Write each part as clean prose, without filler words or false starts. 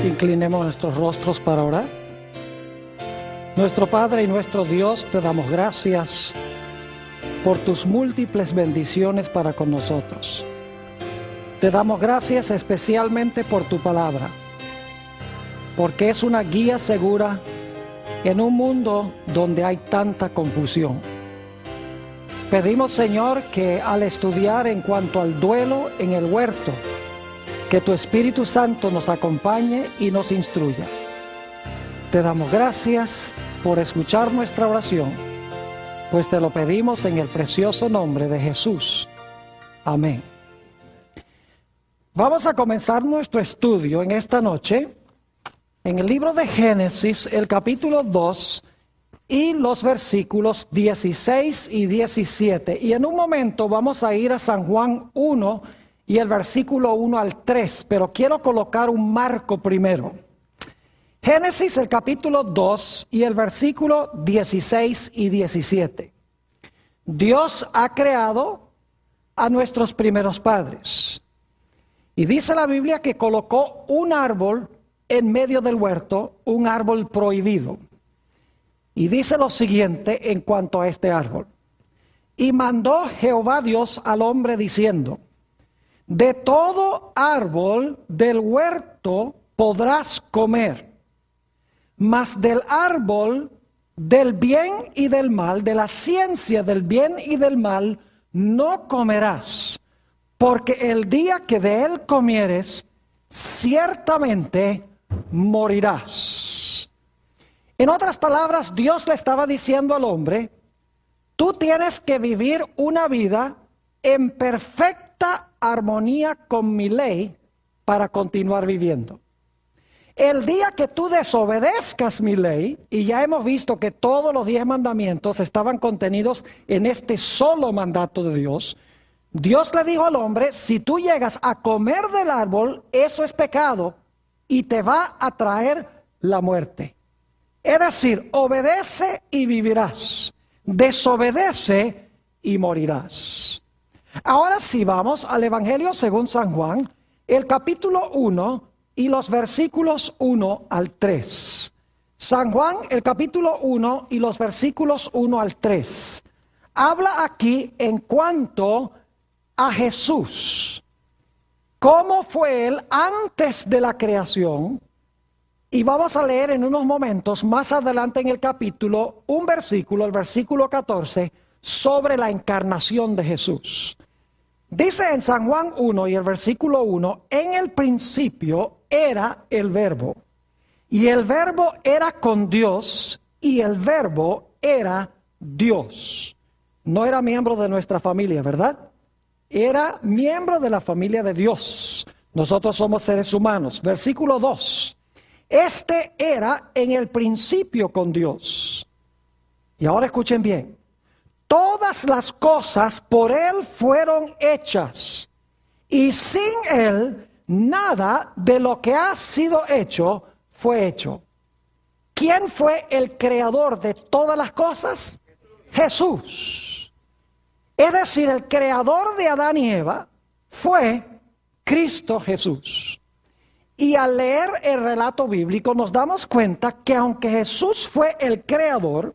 Inclinemos nuestros rostros para orar. Nuestro Padre y nuestro Dios, te damos gracias por tus múltiples bendiciones para con nosotros. Te damos gracias especialmente por tu palabra, porque es una guía segura en un mundo donde hay tanta confusión. Pedimos, Señor, que al estudiar en cuanto al duelo en el huerto, que tu Espíritu Santo nos acompañe y nos instruya. Te damos gracias por escuchar nuestra oración, pues te lo pedimos en el precioso nombre de Jesús. Amén. Vamos a comenzar nuestro estudio en esta noche en el libro de Génesis, el capítulo 2 y los versículos 16 y 17. Y en un momento vamos a ir a San Juan 1 y el versículo 1 al 3, pero quiero colocar un marco primero. Génesis, el capítulo 2 y el versículo 16 y 17. Dios ha creado a nuestros primeros padres. Y dice la Biblia que colocó un árbol en medio del huerto, un árbol prohibido. Y dice lo siguiente en cuanto a este árbol. Y mandó Jehová Dios al hombre diciendo: de todo árbol del huerto podrás comer, mas del árbol del bien y del mal, de la ciencia del bien y del mal, no comerás, porque el día que de él comieres, ciertamente morirás. En otras palabras, Dios le estaba diciendo al hombre: tú tienes que vivir una vida en perfecta armonía con mi ley para continuar viviendo. El día que tú desobedezcas mi ley, y ya hemos visto que todos los 10 mandamientos estaban contenidos en este solo mandato de Dios, Dios le dijo al hombre: si tú llegas a comer del árbol, eso es pecado y te va a traer la muerte. Es decir, obedece y vivirás, desobedece y morirás. Ahora sí vamos al Evangelio según San Juan, el capítulo 1 y los versículos 1 al 3. San Juan, el capítulo 1 y los versículos 1 al 3. Habla aquí en cuanto a Jesús. ¿Cómo fue él antes de la creación? Y vamos a leer en unos momentos más adelante en el capítulo un versículo, el versículo 14, sobre la encarnación de Jesús. Dice en San Juan 1 y el versículo 1, en el principio era el verbo, y el verbo era con Dios, y el verbo era Dios. No era miembro de nuestra familia, ¿verdad? Era miembro de la familia de Dios. Nosotros somos seres humanos. Versículo 2, este era en el principio con Dios. Y ahora escuchen bien. Todas las cosas por él fueron hechas, y sin él nada de lo que ha sido hecho fue hecho. ¿Quién fue el creador de todas las cosas? Jesús. Es decir, el creador de Adán y Eva fue Cristo Jesús. Y al leer el relato bíblico nos damos cuenta que aunque Jesús fue el creador,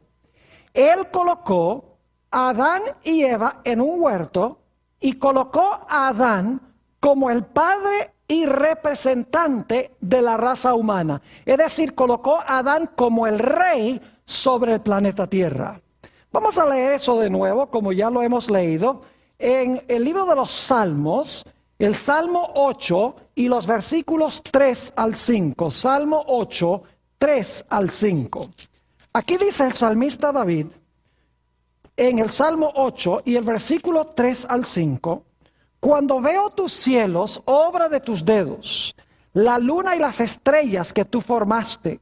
él colocó a Adán y Eva en un huerto y colocó a Adán como el padre y representante de la raza humana. Es decir, colocó a Adán como el rey sobre el planeta Tierra. Vamos a leer eso de nuevo, como ya lo hemos leído, en el libro de los Salmos, el Salmo 8 y los versículos 3 al 5. Salmo 8, 3 al 5. Aquí dice el salmista David, en el Salmo 8 y el versículo 3 al 5, cuando veo tus cielos, obra de tus dedos, la luna y las estrellas que tú formaste,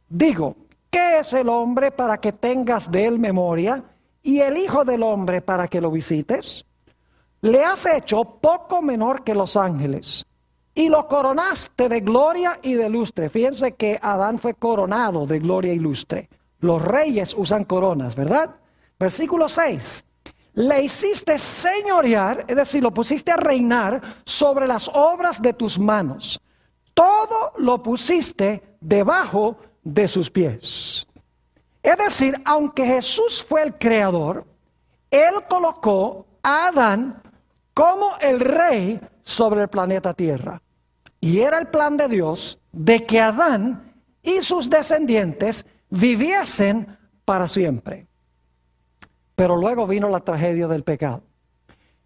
digo, ¿qué es el hombre para que tengas de él memoria? ¿Y el hijo del hombre para que lo visites? Le has hecho poco menor que los ángeles, y lo coronaste de gloria y de lustre. Fíjense que Adán fue coronado de gloria y lustre. Los reyes usan coronas, ¿verdad? Versículo 6. Le hiciste señorear, es decir, lo pusiste a reinar sobre las obras de tus manos. todo lo pusiste debajo de sus pies. Es decir, aunque Jesús fue el creador, Él colocó a Adán como el rey sobre el planeta Tierra. Y era el plan de Dios de que Adán y sus descendientes viviesen para siempre. Pero luego vino la tragedia del pecado.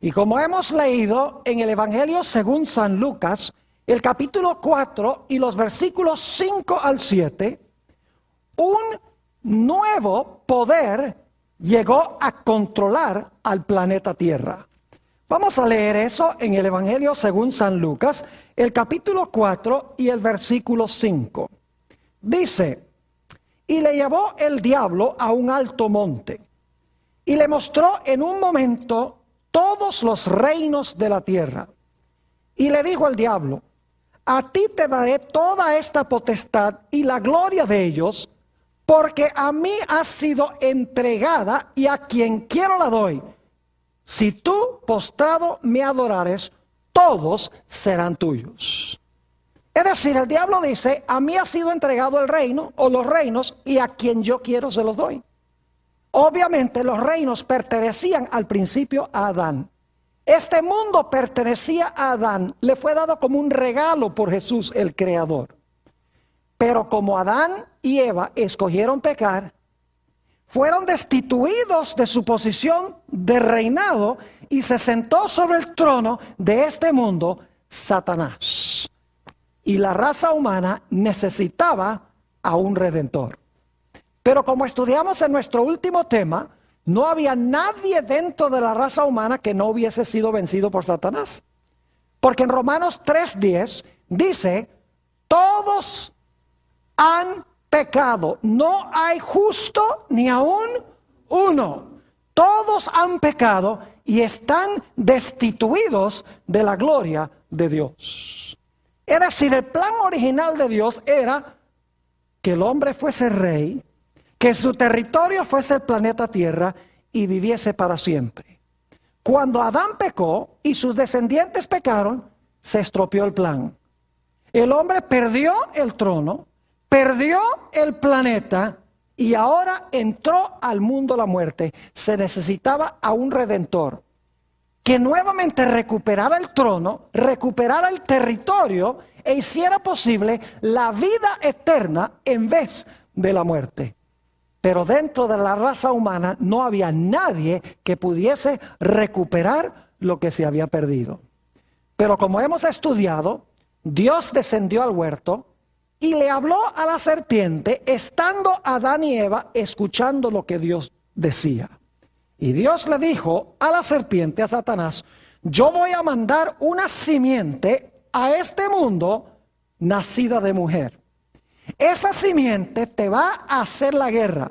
Y como hemos leído en el Evangelio según San Lucas, el capítulo 4 y los versículos 5 al 7, un nuevo poder llegó a controlar al planeta Tierra. Vamos a leer eso en el Evangelio según San Lucas, el capítulo 4 y el versículo 5. Dice: y le llevó el diablo a un alto monte, y le mostró en un momento todos los reinos de la tierra. Y le dijo al diablo: a ti te daré toda esta potestad y la gloria de ellos, porque a mí ha sido entregada y a quien quiero la doy. Si tú, postrado, me adorares, todos serán tuyos. Es decir, el diablo dice: a mí ha sido entregado el reino o los reinos y a quien yo quiero se los doy. Obviamente los reinos pertenecían al principio a Adán. Este mundo pertenecía a Adán, le fue dado como un regalo por Jesús el Creador. Pero como Adán y Eva escogieron pecar, fueron destituidos de su posición de reinado y se sentó sobre el trono de este mundo Satanás. Y la raza humana necesitaba a un redentor. Pero como estudiamos en nuestro último tema, no había nadie dentro de la raza humana que no hubiese sido vencido por Satanás. Porque en Romanos 3:10 dice: todos han pecado, no hay justo ni aún uno. Todos han pecado y están destituidos de la gloria de Dios. Es decir, el plan original de Dios era que el hombre fuese rey, que su territorio fuese el planeta Tierra y viviese para siempre. Cuando Adán pecó y sus descendientes pecaron, se estropeó el plan. El hombre perdió el trono, perdió el planeta y ahora entró al mundo la muerte. Se necesitaba a un redentor que nuevamente recuperara el trono, recuperara el territorio e hiciera posible la vida eterna en vez de la muerte. Pero dentro de la raza humana no había nadie que pudiese recuperar lo que se había perdido. Pero como hemos estudiado, Dios descendió al huerto y le habló a la serpiente, estando Adán y Eva escuchando lo que Dios decía. Y Dios le dijo a la serpiente, a Satanás: yo voy a mandar una simiente a este mundo nacida de mujer. Esa simiente te va a hacer la guerra.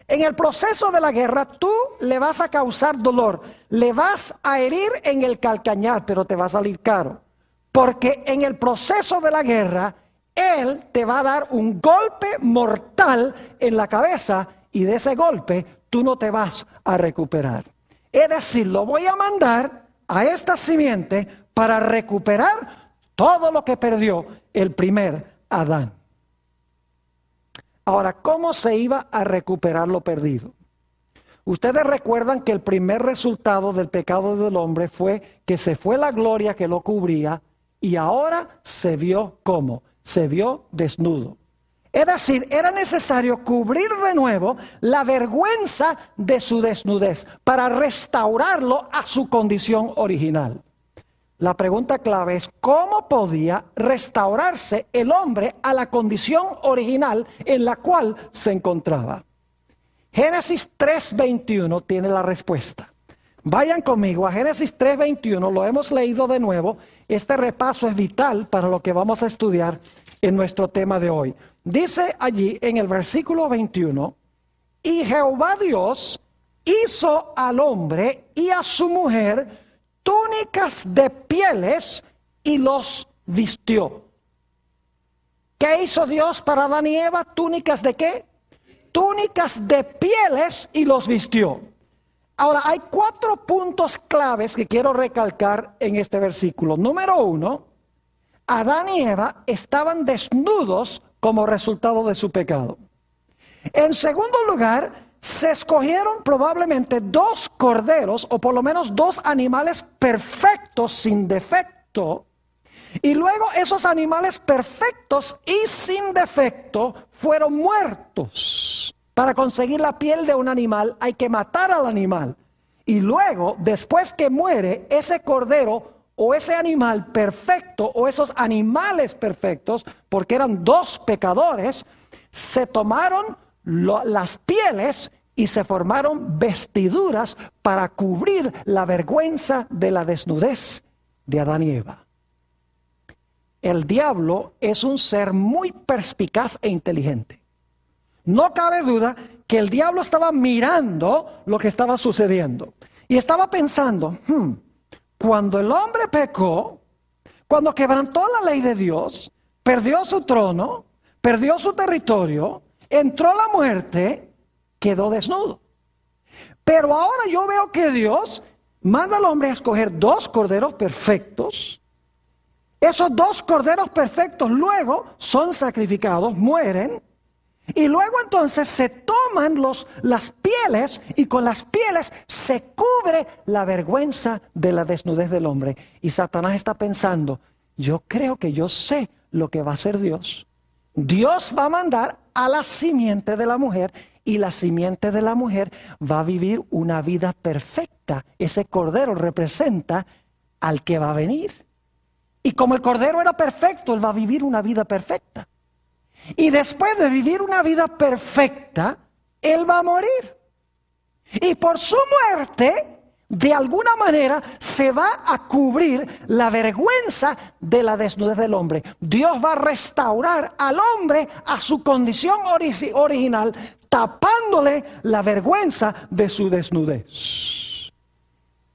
En el proceso de la guerra tú le vas a causar dolor, le vas a herir en el calcañar, pero te va a salir caro. Porque en el proceso de la guerra, él te va a dar un golpe mortal en la cabeza y de ese golpe tú no te vas a recuperar. Es decir, lo voy a mandar a esta simiente para recuperar todo lo que perdió el primer Adán. Ahora, ¿cómo se iba a recuperar lo perdido? Ustedes recuerdan que el primer resultado del pecado del hombre fue que se fue la gloria que lo cubría y ahora se vio ¿cómo? Se vio desnudo. Es decir, era necesario cubrir de nuevo la vergüenza de su desnudez para restaurarlo a su condición original. La pregunta clave es: ¿cómo podía restaurarse el hombre a la condición original en la cual se encontraba? Génesis 3:21 tiene la respuesta. Vayan conmigo a Génesis 3:21, lo hemos leído de nuevo. Este repaso es vital para lo que vamos a estudiar en nuestro tema de hoy. Dice allí en el versículo 21: y Jehová Dios hizo al hombre y a su mujer túnicas de pieles y los vistió. ¿Qué hizo Dios para Adán y Eva? ¿Túnicas de qué? Túnicas de pieles y los vistió. Ahora, hay 4 puntos claves que quiero recalcar en este versículo. Número 1, Adán y Eva estaban desnudos como resultado de su pecado. En segundo lugar, se escogieron probablemente 2 corderos, o por lo menos 2 animales perfectos sin defecto. Y luego esos animales perfectos y sin defecto fueron muertos. Para conseguir la piel de un animal hay que matar al animal. Y luego, después que muere ese cordero o ese animal perfecto o esos animales perfectos, porque eran 2 pecadores, se tomaron las pieles y se formaron vestiduras para cubrir la vergüenza de la desnudez de Adán y Eva. El diablo es un ser muy perspicaz e inteligente. No cabe duda que el diablo estaba mirando lo que estaba sucediendo y estaba pensando, cuando el hombre pecó, cuando quebrantó la ley de Dios, perdió su trono, perdió su territorio, entró la muerte, quedó desnudo. Pero ahora yo veo que Dios manda al hombre a escoger 2 corderos perfectos. Esos 2 corderos perfectos luego son sacrificados, mueren. Y luego entonces se toman las pieles y con las pieles se cubre la vergüenza de la desnudez del hombre. Y Satanás está pensando, yo creo que yo sé lo que va a hacer Dios. Dios va a mandar a la simiente de la mujer y la simiente de la mujer va a vivir una vida perfecta. Ese cordero representa al que va a venir. Y como el cordero era perfecto, él va a vivir una vida perfecta. Y después de vivir una vida perfecta, él va a morir. Y por su muerte, de alguna manera, se va a cubrir la vergüenza de la desnudez del hombre. Dios va a restaurar al hombre a su condición original, tapándole la vergüenza de su desnudez.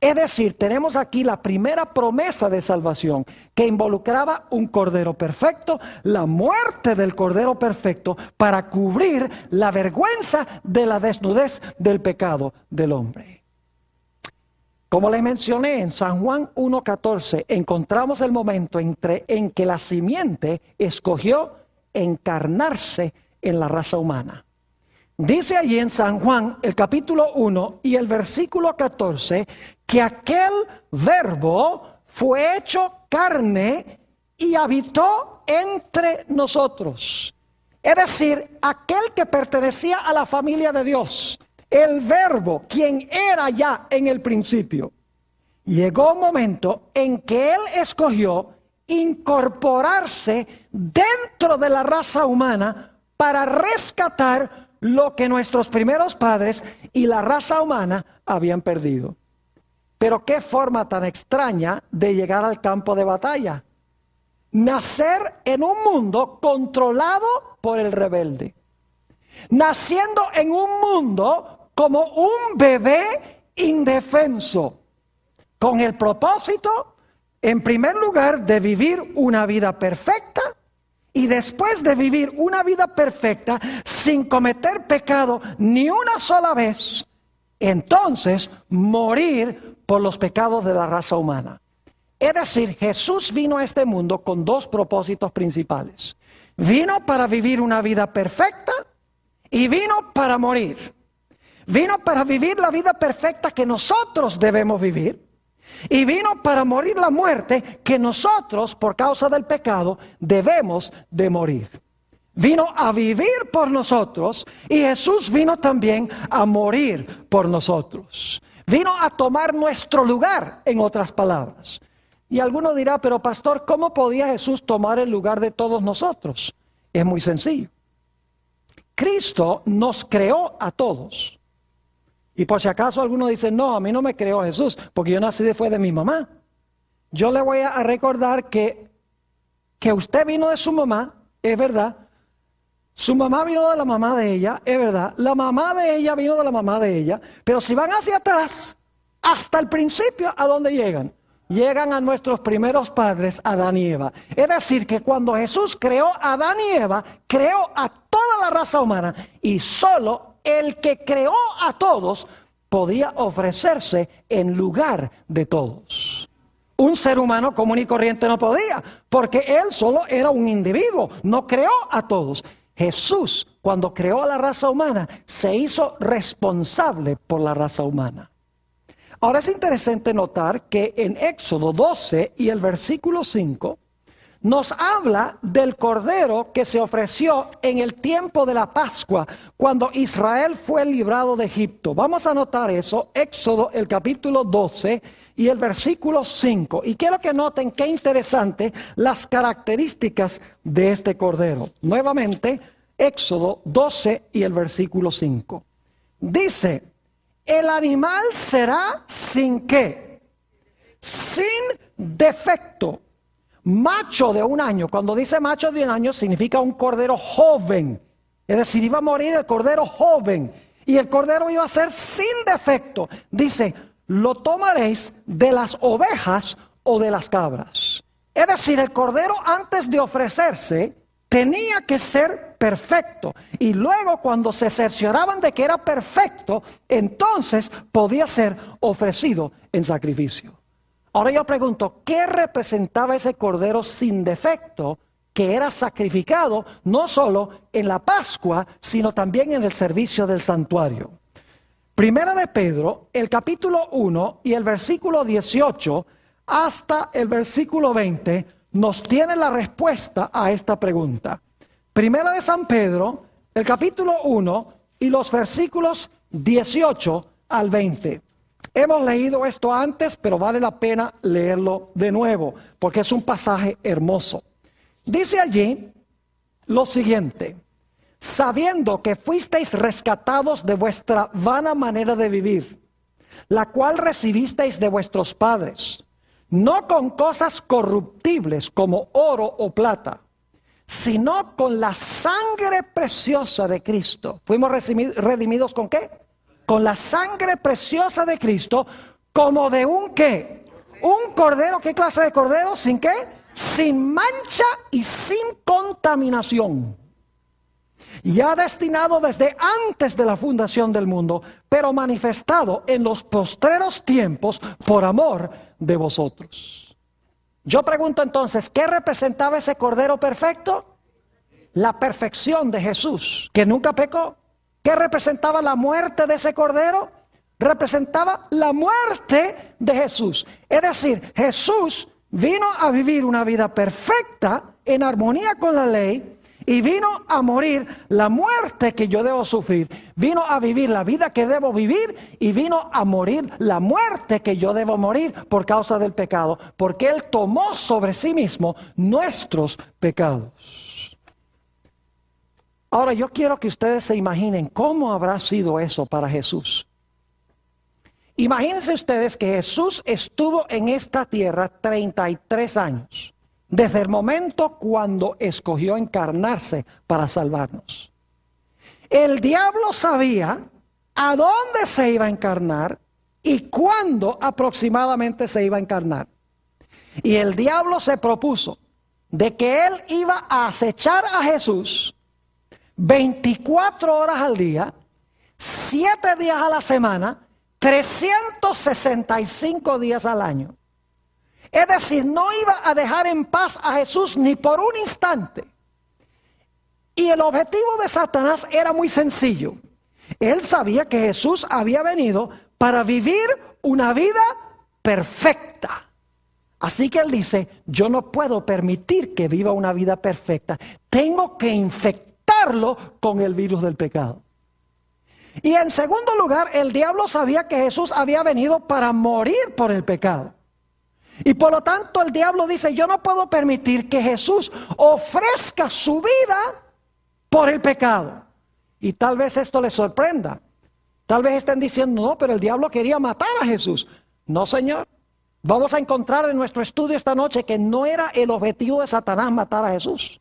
Es decir, tenemos aquí la primera promesa de salvación que involucraba un cordero perfecto, la muerte del cordero perfecto para cubrir la vergüenza de la desnudez del pecado del hombre. Como les mencioné en San Juan 1:14, encontramos el momento en que la simiente escogió encarnarse en la raza humana. Dice allí en San Juan, el capítulo 1 y el versículo 14, que aquel verbo fue hecho carne y habitó entre nosotros. Es decir, aquel que pertenecía a la familia de Dios, el verbo, quien era ya en el principio. Llegó un momento en que él escogió incorporarse dentro de la raza humana para rescatar lo que nuestros primeros padres y la raza humana habían perdido. Pero qué forma tan extraña de llegar al campo de batalla. Nacer en un mundo controlado por el rebelde. Naciendo en un mundo como un bebé indefenso. Con el propósito, en primer lugar, de vivir una vida perfecta. Y después de vivir una vida perfecta, sin cometer pecado ni una sola vez, entonces morir por los pecados de la raza humana. Es decir, Jesús vino a este mundo con 2 propósitos principales. Vino para vivir una vida perfecta y vino para morir. Vino para vivir la vida perfecta que nosotros debemos vivir. Y vino para morir la muerte que nosotros, por causa del pecado, debemos de morir. Vino a vivir por nosotros y Jesús vino también a morir por nosotros. Vino a tomar nuestro lugar, en otras palabras. Y alguno dirá, pero pastor, ¿cómo podía Jesús tomar el lugar de todos nosotros? Es muy sencillo. Cristo nos creó a todos. Y por si acaso alguno dice, no, a mí no me creó Jesús, porque yo nací después de mi mamá. Yo le voy a recordar que usted vino de su mamá, es verdad. Su mamá vino de la mamá de ella, es verdad. La mamá de ella vino de la mamá de ella. Pero si van hacia atrás, hasta el principio, ¿a dónde llegan? Llegan a nuestros primeros padres, Adán y Eva. Es decir, que cuando Jesús creó a Adán y Eva, creó a toda la raza humana y solo el que creó a todos podía ofrecerse en lugar de todos. Un ser humano común y corriente no podía, porque él solo era un individuo, no creó a todos. Jesús, cuando creó a la raza humana, se hizo responsable por la raza humana. Ahora es interesante notar que en Éxodo 12 y el versículo 5, nos habla del cordero que se ofreció en el tiempo de la Pascua, cuando Israel fue librado de Egipto. Vamos a notar eso, Éxodo el capítulo 12 y el versículo 5. Y quiero que noten qué interesante las características de este cordero. Nuevamente, Éxodo 12 y el versículo 5. Dice, el animal será sin qué, sin defecto. Macho de un año. Cuando dice macho de un año significa un cordero joven. Es decir, iba a morir el cordero joven. Y el cordero iba a ser sin defecto. Dice, lo tomaréis de las ovejas o de las cabras. Es decir, el cordero antes de ofrecerse tenía que ser perfecto. Y luego cuando se cercioraban de que era perfecto, entonces podía ser ofrecido en sacrificio. Ahora yo pregunto, ¿qué representaba ese cordero sin defecto que era sacrificado no solo en la Pascua, sino también en el servicio del santuario? Primera de Pedro, el capítulo 1 y el versículo 18 hasta el versículo 20 nos tiene la respuesta a esta pregunta. Primera de San Pedro, el capítulo 1 y los versículos 18 al 20. Hemos leído esto antes, pero vale la pena leerlo de nuevo, porque es un pasaje hermoso. Dice allí lo siguiente: sabiendo que fuisteis rescatados de vuestra vana manera de vivir, la cual recibisteis de vuestros padres, no con cosas corruptibles como oro o plata, sino con la sangre preciosa de Cristo. ¿Fuimos redimidos con qué? Con la sangre preciosa de Cristo, como de un ¿qué? Un cordero. ¿Qué clase de cordero? ¿Sin qué? Sin mancha y sin contaminación. Ya destinado desde antes de la fundación del mundo, pero manifestado en los postreros tiempos por amor de vosotros. Yo pregunto entonces, ¿qué representaba ese cordero perfecto? La perfección de Jesús, que nunca pecó. ¿Qué representaba la muerte de ese cordero? Representaba la muerte de Jesús. Es decir, Jesús vino a vivir una vida perfecta en armonía con la ley y vino a morir la muerte que yo debo sufrir. Vino a vivir la vida que debo vivir y vino a morir la muerte que yo debo morir por causa del pecado, porque Él tomó sobre sí mismo nuestros pecados. Ahora yo quiero que ustedes se imaginen cómo habrá sido eso para Jesús. Imagínense ustedes que Jesús estuvo en esta tierra 33 años, desde el momento cuando escogió encarnarse para salvarnos. El diablo sabía a dónde se iba a encarnar y cuándo aproximadamente se iba a encarnar. Y el diablo se propuso de que él iba a acechar a Jesús 24 horas al día, 7 días a la semana, 365 días al año. Es decir, no iba a dejar en paz a Jesús ni por un instante. Y el objetivo de Satanás era muy sencillo. Él sabía que Jesús había venido para vivir una vida perfecta. Así que él dice, yo no puedo permitir que viva una vida perfecta. Tengo que infectarlo con el virus del pecado. Y en segundo lugar, el diablo sabía que Jesús había venido para morir por el pecado. Y por lo tanto el diablo dice, yo no puedo permitir que Jesús ofrezca su vida por el pecado. Y tal vez esto les sorprenda. Tal vez estén diciendo, no, pero el diablo quería matar a Jesús. No, Señor. Vamos a encontrar en nuestro estudio esta noche que no era el objetivo de Satanás matar a Jesús.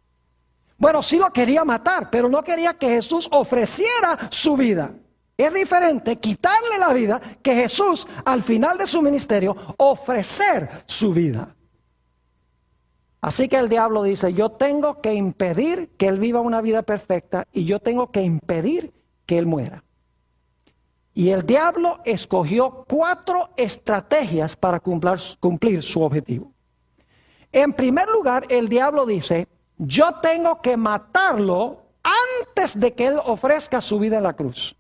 Bueno, sí lo quería matar, pero no quería que Jesús ofreciera su vida. Es diferente quitarle la vida que Jesús, al final de su ministerio, ofrecer su vida. Así que el diablo dice, yo tengo que impedir que él viva una vida perfecta y yo tengo que impedir que él muera. Y el diablo escogió 4 estrategias para cumplir su objetivo. En primer lugar, el diablo dice, yo tengo que matarlo antes de que él ofrezca su vida en la cruz.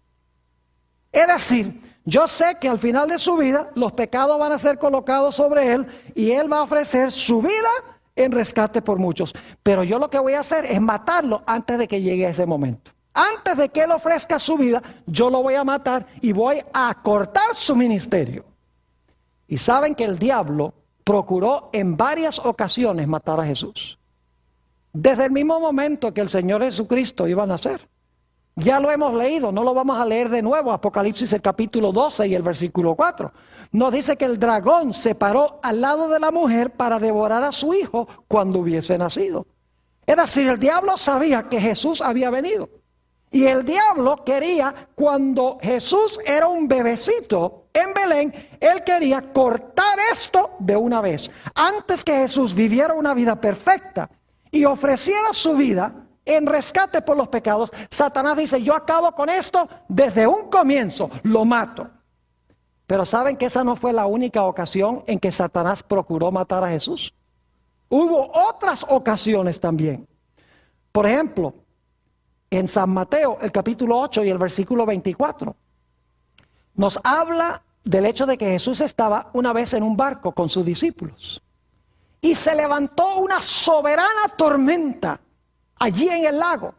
Es decir, yo sé que al final de su vida los pecados van a ser colocados sobre él y él va a ofrecer su vida en rescate por muchos. Pero yo lo que voy a hacer es matarlo antes de que llegue ese momento. Antes de que él ofrezca su vida, yo lo voy a matar y voy a cortar su ministerio. Y saben que el diablo procuró en varias ocasiones matar a Jesús. Desde el mismo momento que el Señor Jesucristo iba a nacer. Ya lo hemos leído, no lo vamos a leer de nuevo. Apocalipsis el capítulo 12 y el versículo 4. Nos dice que el dragón se paró al lado de la mujer para devorar a su hijo cuando hubiese nacido. Es decir, el diablo sabía que Jesús había venido. Y el diablo quería, cuando Jesús era un bebecito en Belén, él quería cortar esto de una vez. Antes que Jesús viviera una vida perfecta y ofreciera su vida en rescate por los pecados, Satanás dice, yo acabo con esto desde un comienzo, lo mato. Pero ¿saben que esa no fue la única ocasión en que Satanás procuró matar a Jesús? Hubo otras ocasiones también. Por ejemplo, en San Mateo, el capítulo 8 y el versículo 24, nos habla del hecho de que Jesús estaba una vez en un barco con sus discípulos. Y se levantó una soberana tormenta allí en el lago,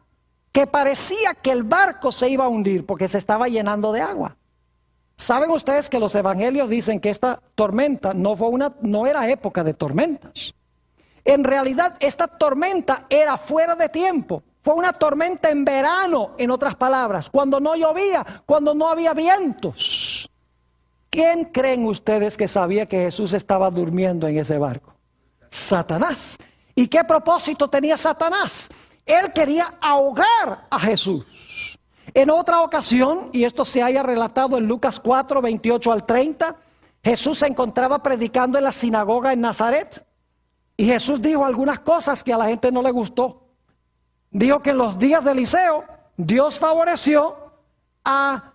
que parecía que el barco se iba a hundir porque se estaba llenando de agua. ¿Saben ustedes que los evangelios dicen que esta tormenta no era época de tormentas? En realidad, esta tormenta era fuera de tiempo. Fue una tormenta en verano, en otras palabras, cuando no llovía, cuando no había vientos. ¿Quién creen ustedes que sabía que Jesús estaba durmiendo en ese barco? Satanás. ¿Y qué propósito tenía Satanás? Él quería ahogar a Jesús. En otra ocasión, y esto se haya relatado en Lucas 4, 28 al 30, Jesús se encontraba predicando en la sinagoga en Nazaret. Y Jesús dijo algunas cosas que a la gente no le gustó. Dijo que en los días de Eliseo, Dios favoreció a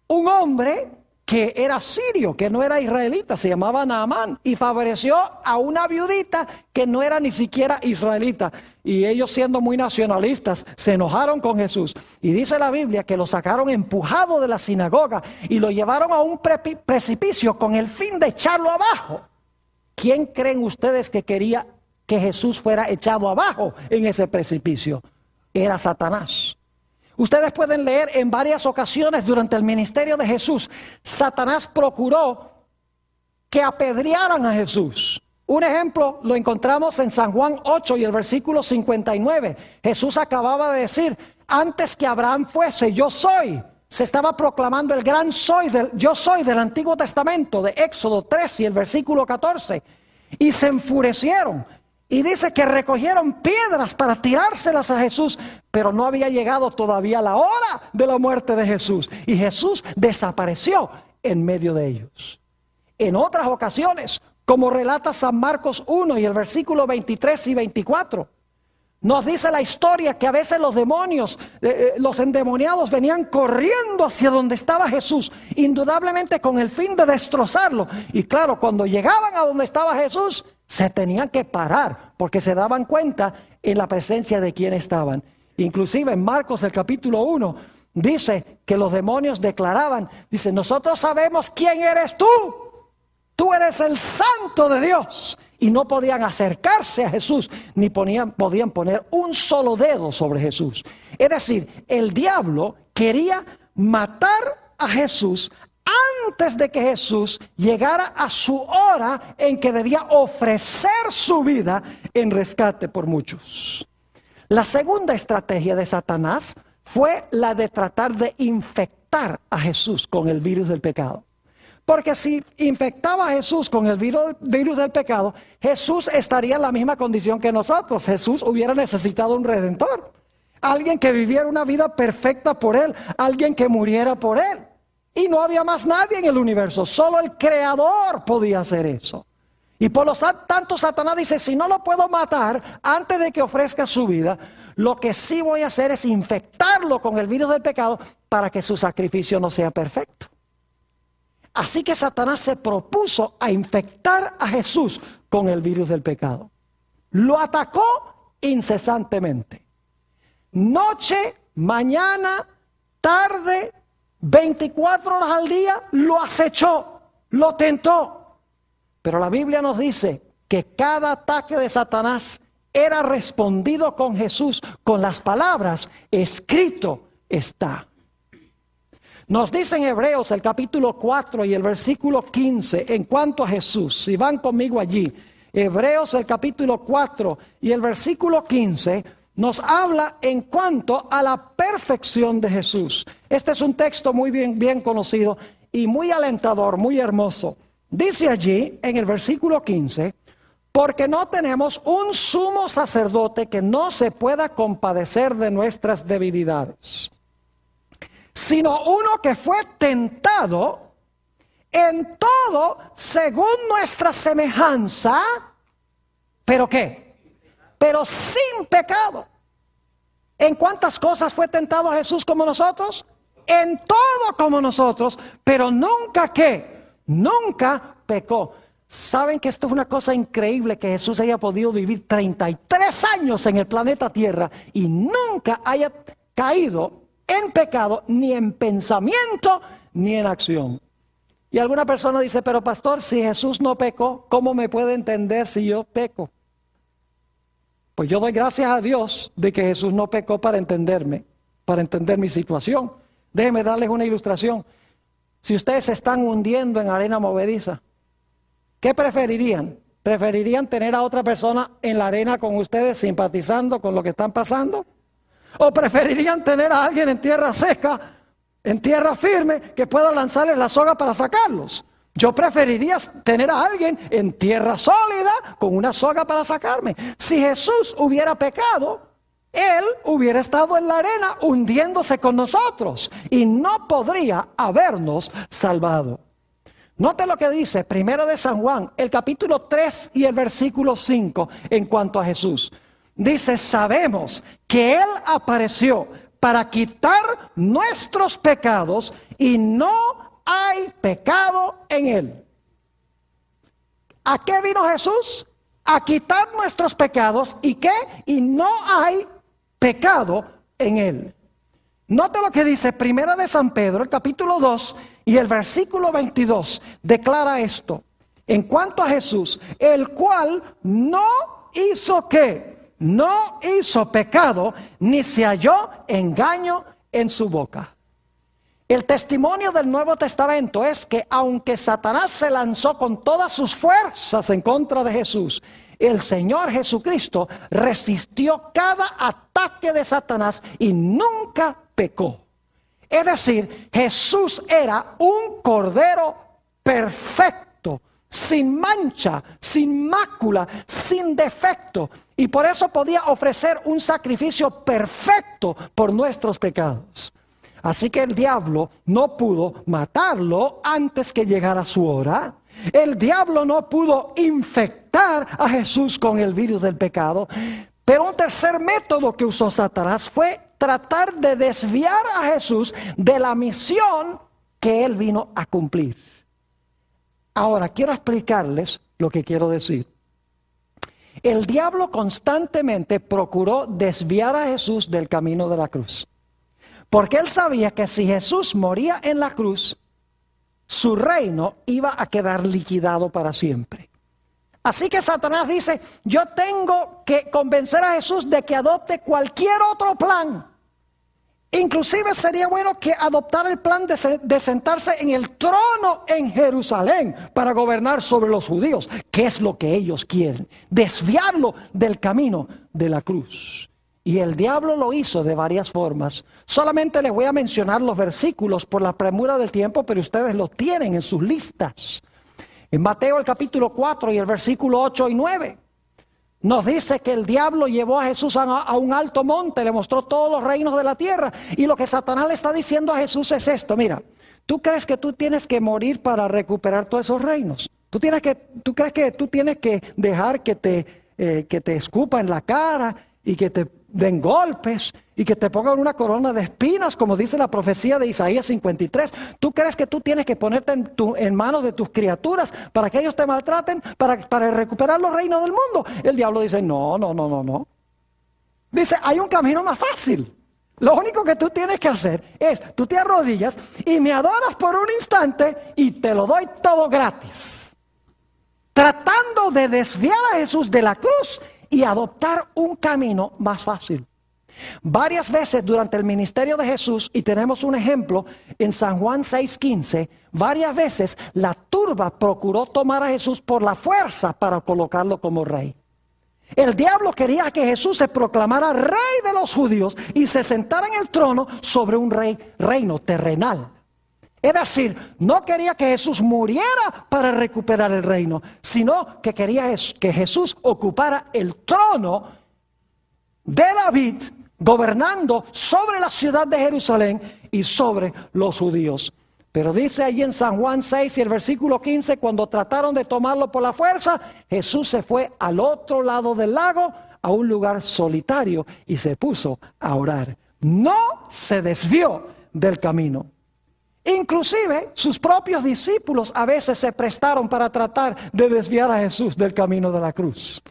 un hombre que era sirio, que no era israelita, se llamaba Naamán, y favoreció a una viudita que no era ni siquiera israelita. Y ellos, siendo muy nacionalistas, se enojaron con Jesús. Y dice la Biblia que lo sacaron empujado de la sinagoga y lo llevaron a un precipicio con el fin de echarlo abajo. ¿Quién creen ustedes que quería que Jesús fuera echado abajo en ese precipicio? Era Satanás. Ustedes pueden leer en varias ocasiones durante el ministerio de Jesús, Satanás procuró que apedrearan a Jesús. Un ejemplo lo encontramos en San Juan 8 y el versículo 59. Jesús acababa de decir, antes que Abraham fuese, yo soy. Se estaba proclamando el gran yo soy del Antiguo Testamento, de Éxodo 3 y el versículo 14. Y se enfurecieron. Y dice que recogieron piedras para tirárselas a Jesús, pero no había llegado todavía la hora de la muerte de Jesús. Y Jesús desapareció en medio de ellos. En otras ocasiones, como relata San Marcos 1 y el versículo 23 y 24, nos dice la historia que a veces los demonios, los endemoniados venían corriendo hacia donde estaba Jesús, indudablemente con el fin de destrozarlo. Y claro, cuando llegaban a donde estaba Jesús, se tenían que parar porque se daban cuenta en la presencia de quién estaban. Inclusive en Marcos el capítulo 1 dice que los demonios declaraban, dice, nosotros sabemos quién eres tú. Tú eres el Santo de Dios. Y no podían acercarse a Jesús, ni podían poner un solo dedo sobre Jesús. Es decir, el diablo quería matar a Jesús antes de que Jesús llegara a su hora en que debía ofrecer su vida en rescate por muchos. La segunda estrategia de Satanás fue la de tratar de infectar a Jesús con el virus del pecado. Porque si infectaba a Jesús con el virus del pecado, Jesús estaría en la misma condición que nosotros. Jesús hubiera necesitado un redentor. Alguien que viviera una vida perfecta por él. Alguien que muriera por él. Y no había más nadie en el universo. Solo el Creador podía hacer eso. Y por lo tanto Satanás dice, si no lo puedo matar antes de que ofrezca su vida, lo que sí voy a hacer es infectarlo con el virus del pecado para que su sacrificio no sea perfecto. Así que Satanás se propuso a infectar a Jesús con el virus del pecado. Lo atacó incesantemente. Noche, mañana, tarde, 24 horas al día, lo acechó, lo tentó. Pero la Biblia nos dice que cada ataque de Satanás era respondido con Jesús, con las palabras, escrito está. Nos dice en Hebreos el capítulo 4 y el versículo 15 en cuanto a Jesús. Si van conmigo allí, Hebreos el capítulo 4 y el versículo 15 nos habla en cuanto a la perfección de Jesús. Este es un texto muy bien conocido y muy alentador, muy hermoso. Dice allí en el versículo 15, porque no tenemos un sumo sacerdote que no se pueda compadecer de nuestras debilidades, sino uno que fue tentado en todo según nuestra semejanza, ¿pero qué? Pero sin pecado. ¿En cuántas cosas fue tentado Jesús como nosotros? En todo como nosotros, pero nunca ¿qué? Nunca pecó. ¿Saben que esto es una cosa increíble, que Jesús haya podido vivir 33 años en el planeta Tierra y nunca haya caído en pecado, ni en pensamiento, ni en acción? Y alguna persona dice, pero pastor, si Jesús no pecó, ¿cómo me puede entender si yo peco? Pues yo doy gracias a Dios de que Jesús no pecó para entenderme, para entender mi situación. Déjenme darles una ilustración. Si ustedes se están hundiendo en arena movediza, ¿qué preferirían? ¿Preferirían tener a otra persona en la arena con ustedes simpatizando con lo que están pasando? ¿O preferirían tener a alguien en tierra seca, en tierra firme, que pueda lanzarles la soga para sacarlos? Yo preferiría tener a alguien en tierra sólida con una soga para sacarme. Si Jesús hubiera pecado, Él hubiera estado en la arena hundiéndose con nosotros y no podría habernos salvado. Note lo que dice Primera de San Juan, el capítulo 3 y el versículo 5 en cuanto a Jesús. Dice, sabemos que Él apareció para quitar nuestros pecados y no hay pecado en Él. ¿A qué vino Jesús? A quitar nuestros pecados. ¿Y qué? Y no hay pecado en Él. Note lo que dice Primera de San Pedro, el capítulo 2 y el versículo 22. Declara esto. En cuanto a Jesús, el cual no hizo ¿qué? No hizo pecado, ni se halló engaño en su boca. El testimonio del Nuevo Testamento es que aunque Satanás se lanzó con todas sus fuerzas en contra de Jesús, el Señor Jesucristo resistió cada ataque de Satanás y nunca pecó. Es decir, Jesús era un cordero perfecto, sin mancha, sin mácula, sin defecto. Y por eso podía ofrecer un sacrificio perfecto por nuestros pecados. Así que el diablo no pudo matarlo antes que llegara su hora. El diablo no pudo infectar a Jesús con el virus del pecado. Pero un tercer método que usó Satanás fue tratar de desviar a Jesús de la misión que él vino a cumplir. Ahora, quiero explicarles lo que quiero decir. El diablo constantemente procuró desviar a Jesús del camino de la cruz. Porque él sabía que si Jesús moría en la cruz, su reino iba a quedar liquidado para siempre. Así que Satanás dice, yo tengo que convencer a Jesús de que adopte cualquier otro plan. Inclusive sería bueno que adoptara el plan de sentarse en el trono en Jerusalén para gobernar sobre los judíos, que es lo que ellos quieren, desviarlo del camino de la cruz. Y el diablo lo hizo de varias formas. Solamente les voy a mencionar los versículos por la premura del tiempo, pero ustedes los tienen en sus listas. En Mateo el capítulo 4 y el versículo 8 y 9. Nos dice que el diablo llevó a Jesús a un alto monte, le mostró todos los reinos de la tierra. Y lo que Satanás le está diciendo a Jesús es esto, mira, ¿tú crees que tú tienes que morir para recuperar todos esos reinos? ¿Tú crees que tú tienes que dejar que te escupa en la cara y que te den golpes y que te pongan una corona de espinas, como dice la profecía de Isaías 53. ¿Tú crees que tú tienes que ponerte en manos de tus criaturas para que ellos te maltraten, para recuperar los reinos del mundo? El diablo dice, no. Dice, hay un camino más fácil. Lo único que tú tienes que hacer es, tú te arrodillas y me adoras por un instante y te lo doy todo gratis. Tratando de desviar a Jesús de la cruz y adoptar un camino más fácil. Varias veces durante el ministerio de Jesús, y tenemos un ejemplo en San Juan 6:15, varias veces la turba procuró tomar a Jesús por la fuerza para colocarlo como rey. El diablo quería que Jesús se proclamara rey de los judíos y se sentara en el trono sobre un reino terrenal. Es decir, no quería que Jesús muriera para recuperar el reino, sino que quería que Jesús ocupara el trono de David, gobernando sobre la ciudad de Jerusalén y sobre los judíos. Pero dice allí en San Juan 6 y el versículo 15, cuando trataron de tomarlo por la fuerza, Jesús se fue al otro lado del lago, a un lugar solitario, y se puso a orar. No se desvió del camino. Inclusive sus propios discípulos a veces se prestaron para tratar de desviar a Jesús del camino de la cruz.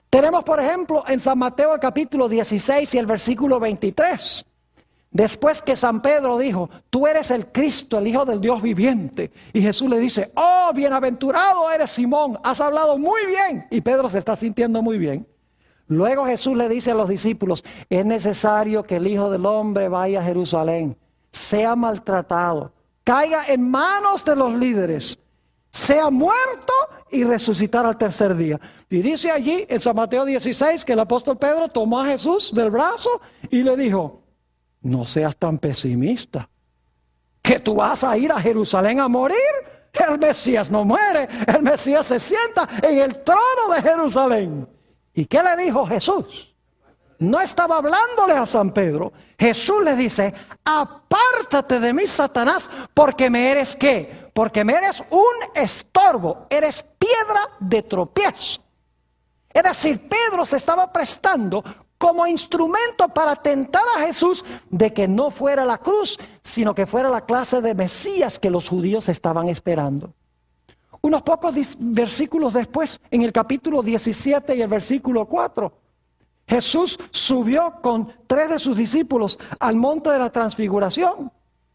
Tenemos por ejemplo en San Mateo el capítulo 16 y el versículo 23. Después que San Pedro dijo, tú eres el Cristo, el Hijo del Dios viviente. Y Jesús le dice, oh, bienaventurado eres Simón, has hablado muy bien. Y Pedro se está sintiendo muy bien. Luego Jesús le dice a los discípulos, es necesario que el Hijo del Hombre vaya a Jerusalén, sea maltratado, caiga en manos de los líderes, sea muerto y resucitar al tercer día. Y dice allí en San Mateo 16 que el apóstol Pedro tomó a Jesús del brazo y le dijo, no seas tan pesimista, que tú vas a ir a Jerusalén a morir. El Mesías no muere, el Mesías se sienta en el trono de Jerusalén. ¿Y qué le dijo Jesús? No estaba hablándole a San Pedro. Jesús le dice, apártate de mí, Satanás, porque me eres ¿qué? Porque me eres un estorbo, eres piedra de tropiezo. Es decir, Pedro se estaba prestando como instrumento para tentar a Jesús de que no fuera la cruz, sino que fuera la clase de Mesías que los judíos estaban esperando. Unos pocos versículos después, en el capítulo 17 y el versículo 4, Jesús subió con 3 de sus discípulos al monte de la transfiguración,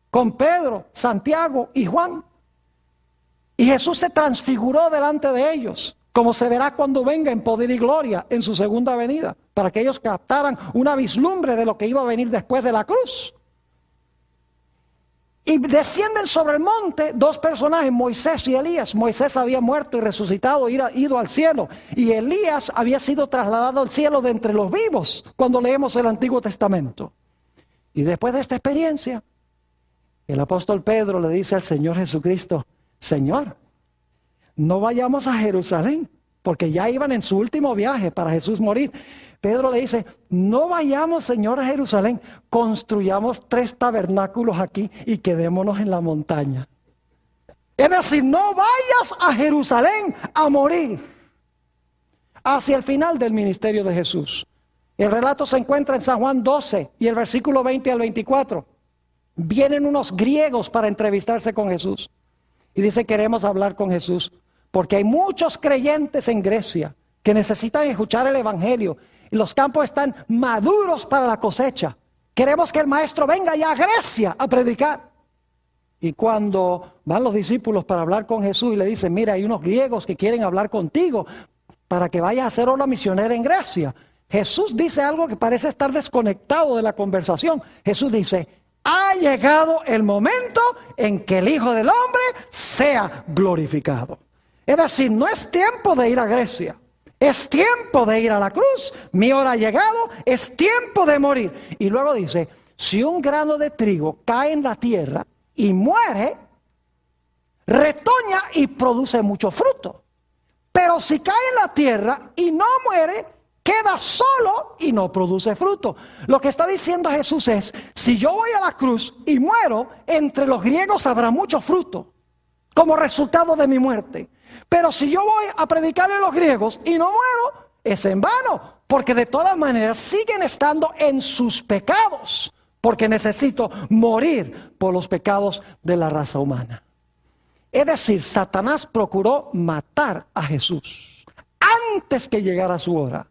con Pedro, Santiago y Juan. Y Jesús se transfiguró delante de ellos, como se verá cuando venga en poder y gloria en su segunda venida, para que ellos captaran una vislumbre de lo que iba a venir después de la cruz. Y descienden sobre el monte 2 personajes, Moisés y Elías. Moisés había muerto y resucitado, ido al cielo. Y Elías había sido trasladado al cielo de entre los vivos, cuando leemos el Antiguo Testamento. Y después de esta experiencia, el apóstol Pedro le dice al Señor Jesucristo, Señor, no vayamos a Jerusalén, porque ya iban en su último viaje para Jesús morir. Pedro le dice, no vayamos, Señor, a Jerusalén, construyamos 3 tabernáculos aquí y quedémonos en la montaña. Es decir, no vayas a Jerusalén a morir. Hacia el final del ministerio de Jesús. El relato se encuentra en San Juan 12 y el versículo 20 al 24. Vienen unos griegos para entrevistarse con Jesús. Y dice, queremos hablar con Jesús, porque hay muchos creyentes en Grecia que necesitan escuchar el evangelio. Y los campos están maduros para la cosecha. Queremos que el maestro venga ya a Grecia a predicar. Y cuando van los discípulos para hablar con Jesús y le dicen, mira, hay unos griegos que quieren hablar contigo para que vayas a hacer obra misionera en Grecia. Jesús dice algo que parece estar desconectado de la conversación. Jesús dice, ha llegado el momento en que el Hijo del Hombre sea glorificado. Es decir, no es tiempo de ir a Grecia. Es tiempo de ir a la cruz, mi hora ha llegado, es tiempo de morir. Y luego dice, si un grano de trigo cae en la tierra y muere, retoña y produce mucho fruto. Pero si cae en la tierra y no muere, queda solo y no produce fruto. Lo que está diciendo Jesús es, si yo voy a la cruz y muero, entre los griegos habrá mucho fruto, como resultado de mi muerte. Pero si yo voy a predicarle a los griegos y no muero, es en vano, porque de todas maneras siguen estando en sus pecados, porque necesito morir por los pecados de la raza humana. Es decir, Satanás procuró matar a Jesús antes que llegara su hora.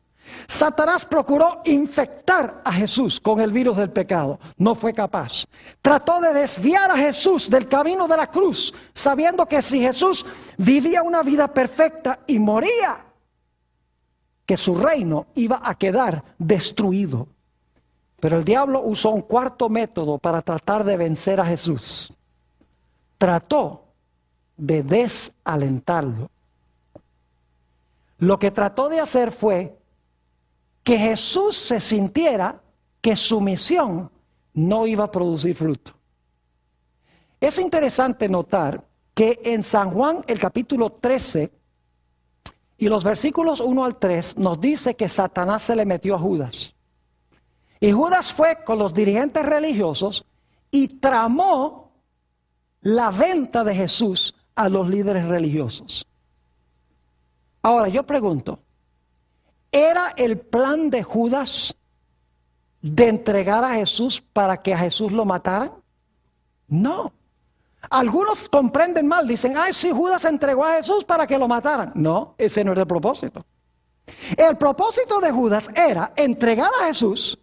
Satanás procuró infectar a Jesús con el virus del pecado. No fue capaz. Trató de desviar a Jesús del camino de la cruz, sabiendo que si Jesús vivía una vida perfecta y moría, que su reino iba a quedar destruido. Pero el diablo usó un cuarto método para tratar de vencer a Jesús. Trató de desalentarlo. Lo que trató de hacer fue que Jesús se sintiera que su misión no iba a producir fruto. Es interesante notar que en San Juan, el capítulo 13, y los versículos 1 al 3, nos dice que Satanás se le metió a Judas. Y Judas fue con los dirigentes religiosos y tramó la venta de Jesús a los líderes religiosos. Ahora yo pregunto, ¿era el plan de Judas de entregar a Jesús para que a Jesús lo mataran? No. Algunos comprenden mal, dicen, ay, sí, Judas entregó a Jesús para que lo mataran. No, ese no era el propósito. El propósito de Judas era entregar a Jesús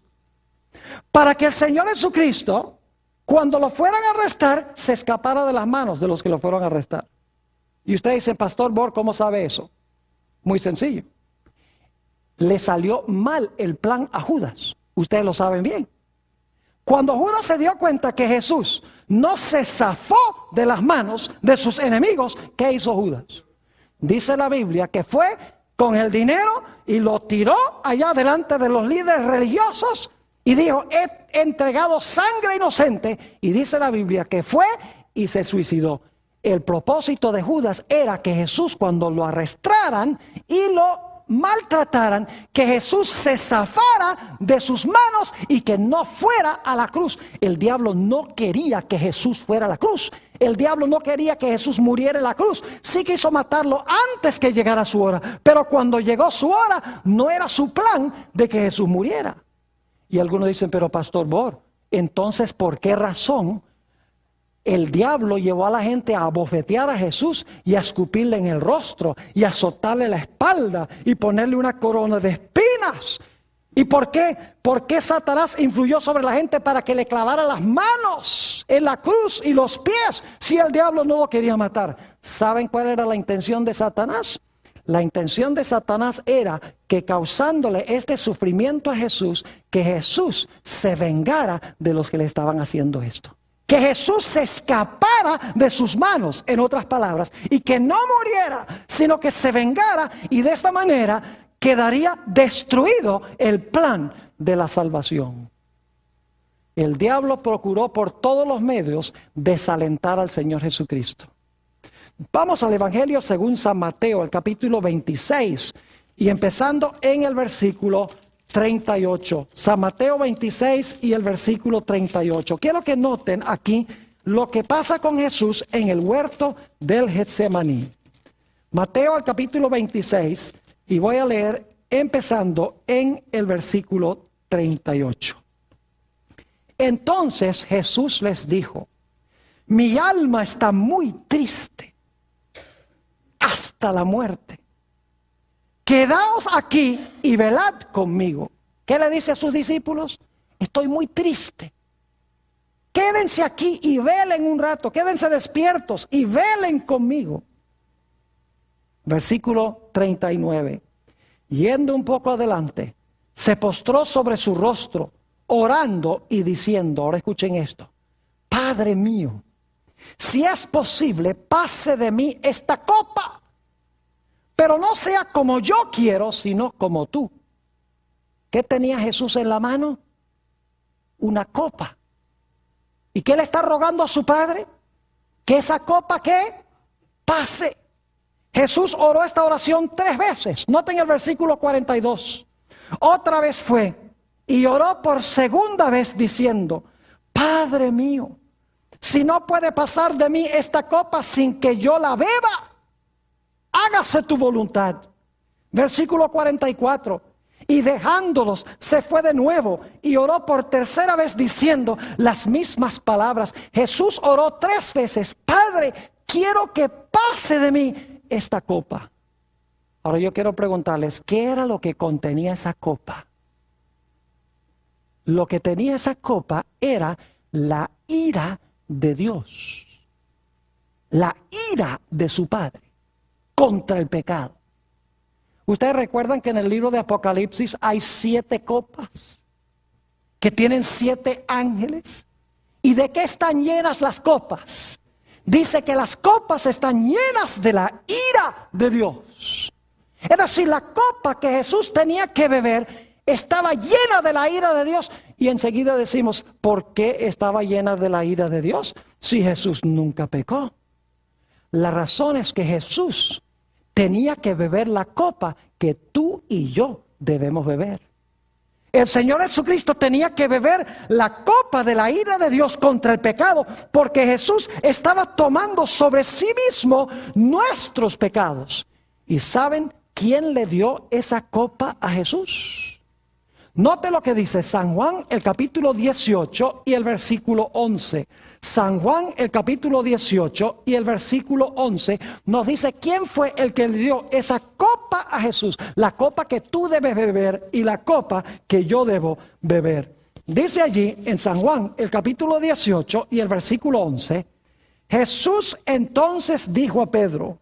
para que el Señor Jesucristo, cuando lo fueran a arrestar, se escapara de las manos de los que lo fueron a arrestar. Y usted dice, Pastor Bor, ¿cómo sabe eso? Muy sencillo. Le salió mal el plan a Judas. Ustedes lo saben bien. Cuando Judas se dio cuenta que Jesús no se zafó de las manos de sus enemigos, ¿qué hizo Judas? Dice la Biblia que fue con el dinero y lo tiró allá delante de los líderes religiosos y dijo, he entregado sangre inocente. Y dice la Biblia que fue y se suicidó. El propósito de Judas era que Jesús, cuando lo arrestaran y lo maltrataran, que Jesús se zafara de sus manos y que no fuera a la cruz. El diablo no quería que Jesús fuera a la cruz. El diablo no quería que Jesús muriera en la cruz. Sí quiso matarlo antes que llegara su hora, pero cuando llegó su hora, no era su plan de que Jesús muriera. Y algunos dicen, pero Pastor Bor, entonces ¿por qué razón el diablo llevó a la gente a abofetear a Jesús y a escupirle en el rostro y a azotarle la espalda y ponerle una corona de espinas? ¿Y por qué? ¿Por qué Satanás influyó sobre la gente para que le clavara las manos en la cruz y los pies si el diablo no lo quería matar? ¿Saben cuál era la intención de Satanás? La intención de Satanás era que, causándole este sufrimiento a Jesús, que Jesús se vengara de los que le estaban haciendo esto. Que Jesús se escapara de sus manos, en otras palabras, y que no muriera, sino que se vengara, y de esta manera quedaría destruido el plan de la salvación. El diablo procuró por todos los medios desalentar al Señor Jesucristo. Vamos al Evangelio según San Mateo, el capítulo 26, y empezando en el versículo 38. San Mateo 26 y el versículo 38. Quiero que noten aquí lo que pasa con Jesús en el huerto del Getsemaní. Mateo al capítulo 26, y voy a leer empezando en el versículo 38. Entonces Jesús les dijo, mi alma está muy triste hasta la muerte. Quedaos aquí y velad conmigo. ¿Qué le dice a sus discípulos? Estoy muy triste. Quédense aquí y velen un rato. Quédense despiertos y velen conmigo. Versículo 39. Yendo un poco adelante, se postró sobre su rostro, orando y diciendo, ahora escuchen esto, Padre mío, si es posible, pase de mí esta copa, pero no sea como yo quiero, sino como tú. ¿Qué tenía Jesús en la mano? Una copa. ¿Y qué le está rogando a su Padre? Que esa copa, ¿qué? Pase. Jesús oró esta oración 3 veces. Noten el versículo 42. Otra vez fue y oró por segunda vez diciendo, Padre mío, si no puede pasar de mí esta copa sin que yo la beba, hágase tu voluntad. Versículo 44. y dejándolos se fue de nuevo y oró por tercera vez diciendo las mismas palabras. Jesús oró 3 veces: Padre, quiero que pase de mí esta copa. Ahora yo quiero preguntarles, ¿qué era lo que contenía esa copa? Lo que tenía esa copa era la ira de Dios. La ira de su Padre contra el pecado. Ustedes recuerdan que en el libro de Apocalipsis hay 7 copas que tienen 7 ángeles. ¿Y de qué están llenas las copas? Dice que las copas están llenas de la ira de Dios. Es decir, la copa que Jesús tenía que beber estaba llena de la ira de Dios. Y enseguida decimos, ¿por qué estaba llena de la ira de Dios si Jesús nunca pecó? La razón es que Jesús tenía que beber la copa que tú y yo debemos beber. El Señor Jesucristo tenía que beber la copa de la ira de Dios contra el pecado, porque Jesús estaba tomando sobre sí mismo nuestros pecados. ¿Y saben quién le dio esa copa a Jesús? Note lo que dice San Juan, el capítulo 18 y el versículo 11. San Juan, el capítulo 18 y el versículo 11 nos dice quién fue el que le dio esa copa a Jesús. La copa que tú debes beber y la copa que yo debo beber. Dice allí en San Juan, el capítulo 18 y el versículo 11. Jesús entonces dijo a Pedro: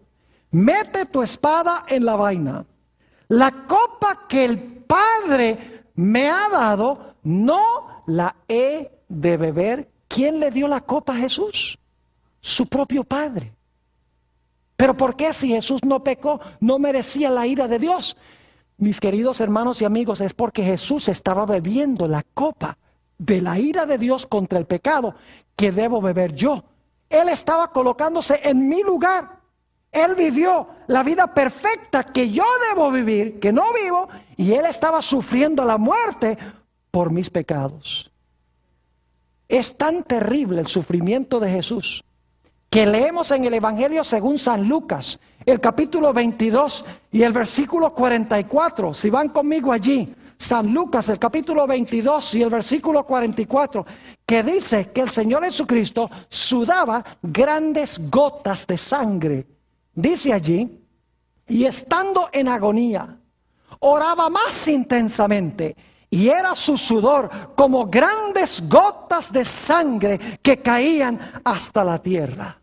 mete tu espada en la vaina. La copa que el Padre me ha dado, no la he de beber. ¿Quién le dio la copa a Jesús? Su propio Padre. ¿Pero por qué si Jesús no pecó, no merecía la ira de Dios? Mis queridos hermanos y amigos, es porque Jesús estaba bebiendo la copa de la ira de Dios contra el pecado que debo beber yo. Él estaba colocándose en mi lugar. Él vivió la vida perfecta que yo debo vivir, que no vivo, y Él estaba sufriendo la muerte por mis pecados. Es tan terrible el sufrimiento de Jesús que leemos en el Evangelio según San Lucas, el capítulo 22 y el versículo 44. Si van conmigo allí, San Lucas, el capítulo 22 y el versículo 44, que dice que el Señor Jesucristo sudaba grandes gotas de sangre. Dice allí, y estando en agonía, oraba más intensamente, y era su sudor como grandes gotas de sangre que caían hasta la tierra.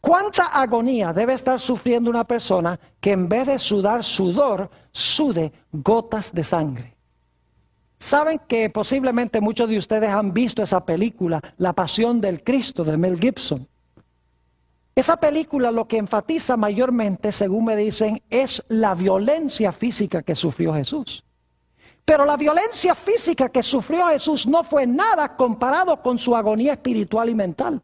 ¿Cuánta agonía debe estar sufriendo una persona que en vez de sudar sudor, sude gotas de sangre? Saben que posiblemente muchos de ustedes han visto esa película, La Pasión del Cristo, de Mel Gibson. Esa película lo que enfatiza mayormente, según me dicen, es la violencia física que sufrió Jesús. Pero la violencia física que sufrió Jesús no fue nada comparado con su agonía espiritual y mental.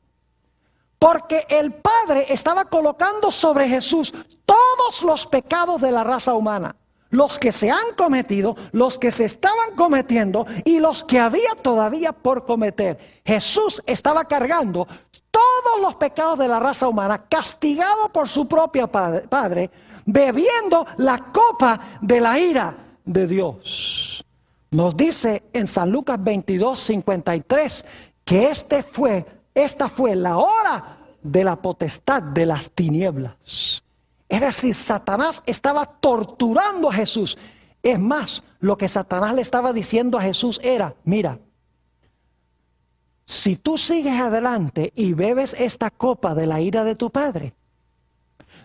Porque el Padre estaba colocando sobre Jesús todos los pecados de la raza humana. Los que se han cometido, los que se estaban cometiendo y los que había todavía por cometer. Jesús estaba cargando todos los pecados de la raza humana, castigado por su propio Padre, bebiendo la copa de la ira de Dios. Nos dice en San Lucas 22:53 que esta fue la hora de la potestad de las tinieblas. Es decir, Satanás estaba torturando a Jesús. Es más, lo que Satanás le estaba diciendo a Jesús era: mira, si tú sigues adelante y bebes esta copa de la ira de tu Padre,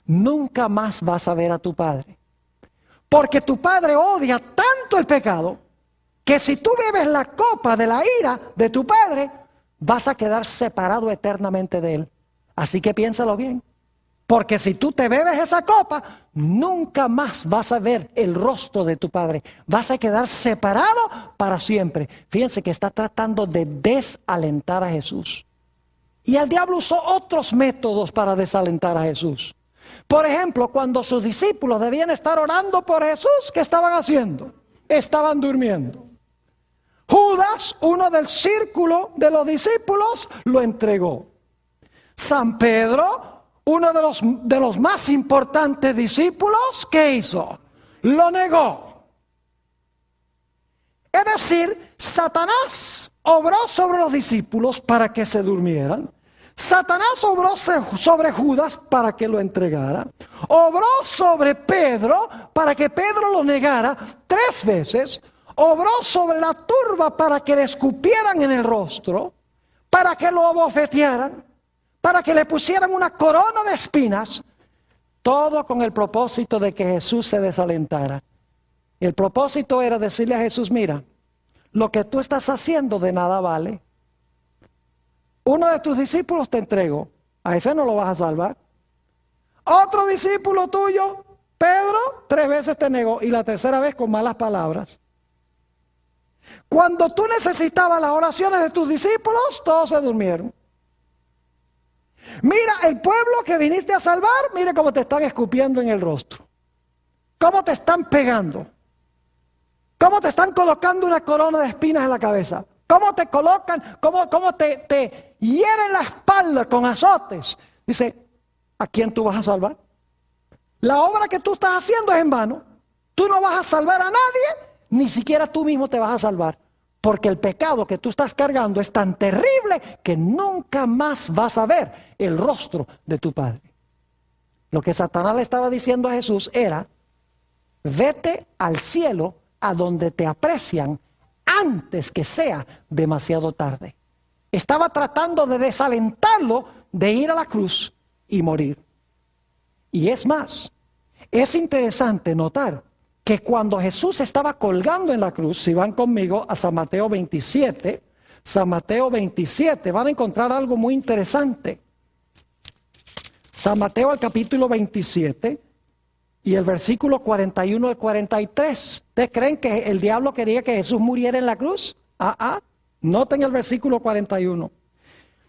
nunca más vas a ver a tu Padre. Porque tu Padre odia tanto el pecado, que si tú bebes la copa de la ira de tu Padre, vas a quedar separado eternamente de Él. Así que piénsalo bien. Porque si tú te bebes esa copa, nunca más vas a ver el rostro de tu Padre. Vas a quedar separado para siempre. Fíjense que está tratando de desalentar a Jesús. Y el diablo usó otros métodos para desalentar a Jesús. Por ejemplo, cuando sus discípulos debían estar orando por Jesús, ¿qué estaban haciendo? Estaban durmiendo. Judas, uno del círculo de los discípulos, lo entregó. San Pedro, uno de los más importantes discípulos, ¿qué hizo? Lo negó. Es decir, Satanás obró sobre los discípulos para que se durmieran. Satanás obró sobre Judas para que lo entregara. Obró sobre Pedro para que Pedro lo negara 3 veces. Obró sobre la turba para que le escupieran en el rostro, para que lo abofetearan, para que le pusieran una corona de espinas. Todo con el propósito de que Jesús se desalentara. El propósito era decirle a Jesús: mira, lo que tú estás haciendo de nada vale. Uno de tus discípulos te entregó, a ese no lo vas a salvar. Otro discípulo tuyo, Pedro, 3 veces te negó, y la 3ª vez con malas palabras. Cuando tú necesitabas las oraciones de tus discípulos, todos se durmieron. Mira, el pueblo que viniste a salvar, mire cómo te están escupiendo en el rostro. Cómo te están pegando. Cómo te están colocando una corona de espinas en la cabeza. Cómo te colocan, cómo te hieren la espalda con azotes. Dice, ¿a quién tú vas a salvar? La obra que tú estás haciendo es en vano. Tú no vas a salvar a nadie, ni siquiera tú mismo te vas a salvar. Porque el pecado que tú estás cargando es tan terrible que nunca más vas a ver el rostro de tu Padre. Lo que Satanás le estaba diciendo a Jesús era: vete al cielo a donde te aprecian antes que sea demasiado tarde. Estaba tratando de desalentarlo de ir a la cruz y morir. Y es más, es interesante notar que cuando Jesús estaba colgando en la cruz, si van conmigo a San Mateo 27, van a encontrar algo muy interesante. San Mateo, el capítulo 27 y el versículo 41 al 43. ¿Ustedes creen que el diablo quería que Jesús muriera en la cruz? Noten el versículo 41.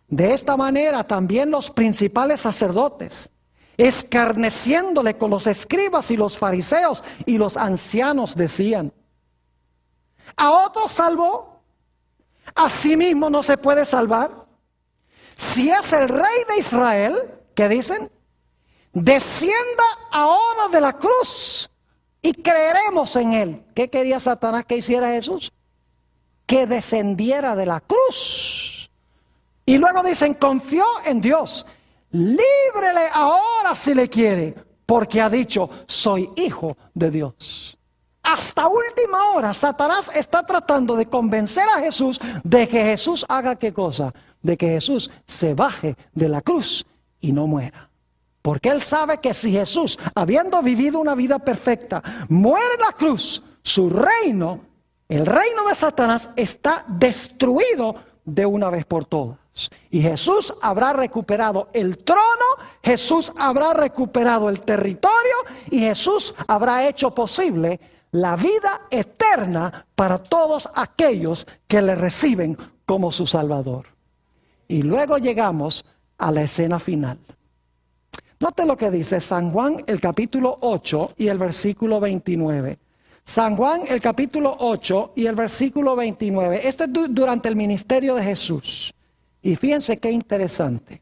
De esta manera también los principales sacerdotes, escarneciéndole con los escribas y los fariseos y los ancianos, decían: a otros salvó, a sí mismo no se puede salvar. Si es el rey de Israel, ¿qué dicen? Descienda ahora de la cruz y creeremos en él. ¿Qué quería Satanás que hiciera Jesús? Que descendiera de la cruz. Y luego dicen, confió en Dios. Líbrele ahora si le quiere, porque ha dicho, soy hijo de Dios. Hasta última hora, Satanás está tratando de convencer a Jesús de que Jesús haga ¿qué cosa? De que Jesús se baje de la cruz y no muera. Porque él sabe que si Jesús, habiendo vivido una vida perfecta, muere en la cruz, su reino, el reino de Satanás, está destruido de una vez por todas. Y Jesús habrá recuperado el trono, Jesús habrá recuperado el territorio y Jesús habrá hecho posible la vida eterna para todos aquellos que le reciben como su Salvador. Y luego llegamos a la escena final. Note lo que dice San Juan, el capítulo 8 y el versículo 29. San Juan, el capítulo 8 y el versículo 29. Esto es durante el ministerio de Jesús. Y fíjense qué interesante.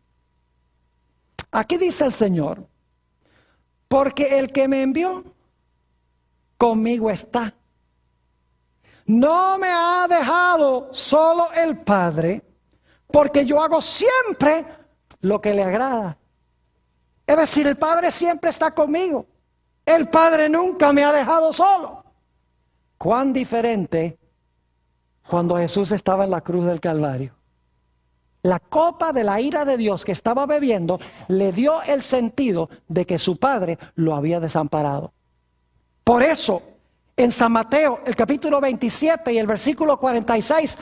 Aquí dice el Señor: porque el que me envió, conmigo está. No me ha dejado solo el Padre, porque yo hago siempre lo que le agrada. Es decir, el Padre siempre está conmigo. El Padre nunca me ha dejado solo. Cuán diferente cuando Jesús estaba en la cruz del Calvario. La copa de la ira de Dios que estaba bebiendo le dio el sentido de que su Padre lo había desamparado. Por eso, en San Mateo, el capítulo 27 y el versículo 46,